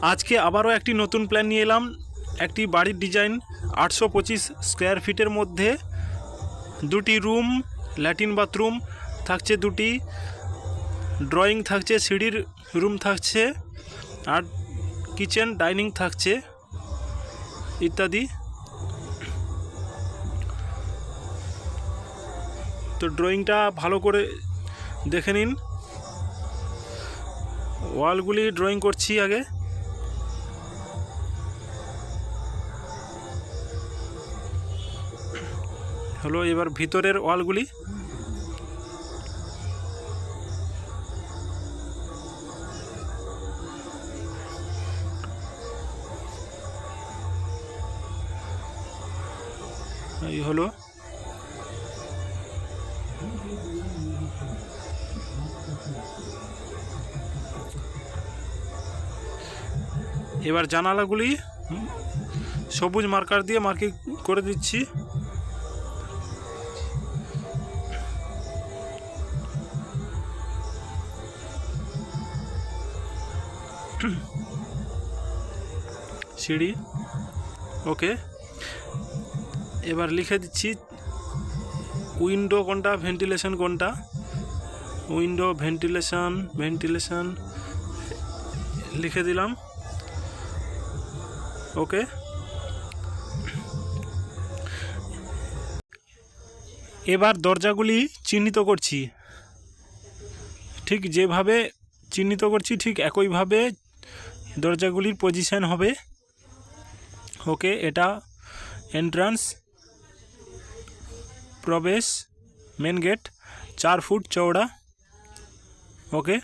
আজকে আবারও একটি নতুন প্ল্যান নিয়ে এলাম। একটি বাড়ির ডিজাইন 825 স্কোয়ার ফিটের মধ্যে দুটি রুম, ল্যাট্রিন বাথরুম থাকছে, দুটি ড্রয়িং থাকছে, সিঁড়ির রুম থাকছে, আর কিচেন ডাইনিং থাকছে ইত্যাদি। তো ড্রয়িংটা ভালো করে দেখে নিন। ওয়ালগুলি ড্রয়িং করছি আগে। হলো এবার ভিতরের ওয়ালগুলি। এই হলো এবার জানালাগুলি সবুজ মার্কার দিয়ে মার্কিং করে দিচ্ছি। সিঁড়ি ওকে। এবার লিখে দিচ্ছি উইন্ডো কোনটা, ভেন্টিলেশন কোনটা। উইন্ডো, ভেন্টিলেশন লিখে দিলাম। ওকে। এবার দরজাগুলি চিহ্নিত করছি। ঠিক যেভাবে চিহ্নিত করছি ঠিক একইভাবে দরজাগুলির পজিশন হবে। ওকে, এটা এন্ট্রান্স, প্রবেশ, মেন গেট 4 ফুট চওড়া। ওকে,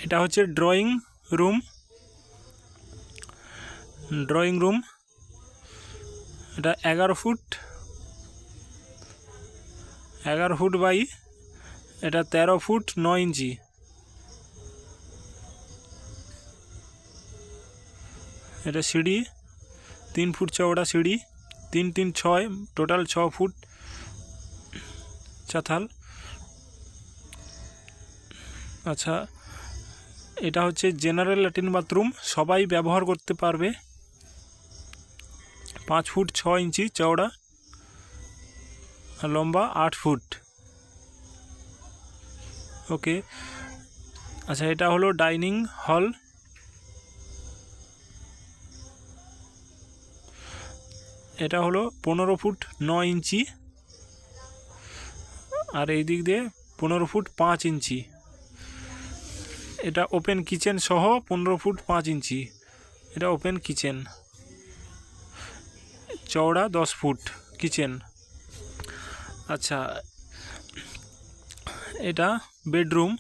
এটা হচ্ছে ড্রয়িং রুম। এটা 11 ফুট বাই এটা 13 ফুট 9 ইঞ্চি। এটা সিঁড়ি 3 ফুট চওড়া সিঁড়ি, 3 3 6, টোটাল 6 ফুট চাতাল। আচ্ছা, এটা হচ্ছে জেনারেল ল্যাট্রিন বাথরুম, সবাই ব্যবহার করতে পারবে। 5 ফুট 6 ইঞ্চি চওড়া, লম্বা 8 ফুট। ওকে। আচ্ছা, এটা হলো ডাইনিং হল। এটা হলো 15 ফুট 9 ইঞ্চি, আর এই দিক দিয়ে 15 ফুট 5 ইঞ্চি। এটা ওপেন কিচেন সহ 15 ফুট 5 ইঞ্চি। এটা ওপেন কিচেন, চওড়া 10 ফুট কিচেন। আচ্ছা, এটা bedroom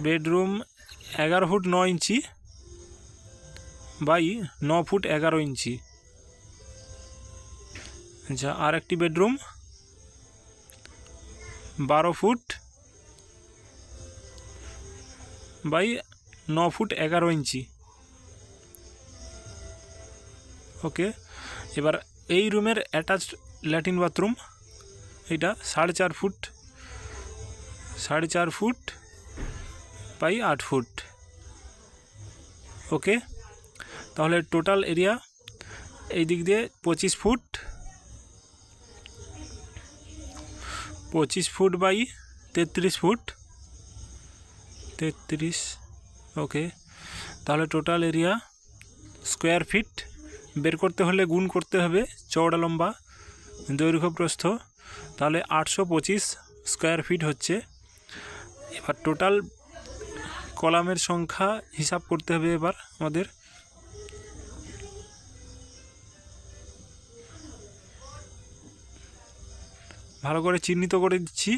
11 foot 9 inch by 9 foot 11 inch. আচ্ছা, আর একটি bedroom 12 foot by 9 foot 11 inch. Okay, এবার এই রুমের অ্যাটাচড ল্যাট্রিন বাথরুম, এটা 4.5 ফুট বাই 8 ফুট। ওকে, তাহলে টোটাল এরিয়া এই দিক দিয়ে 25 ফুট বাই 33 ফুট। ওকে, তাহলে টোটাল এরিয়া স্কোয়ার ফিট বের করতে হলে গুণ করতে হবে চওড়া লম্বা দৈর্ঘ্য প্রস্থ, তাহলে 825 স্কোয়ার ফিট হচ্ছে। এবার টোটাল কলামের সংখ্যা হিসাব করতে হবে এবার আমাদের। ভালো করে চিহ্নিত করে দিচ্ছি।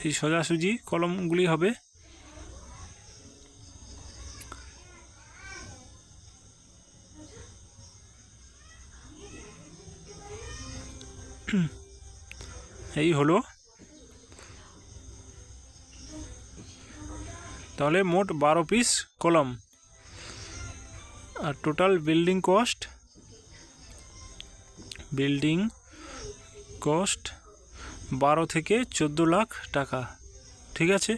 এই সোজাসুজি কলমগুলি হবে। এই হলো, তাহলে মোট 12 পিস কলম। আর total building cost building cost 12 থেকে 14 লাখ টাকা। ঠিক আছে।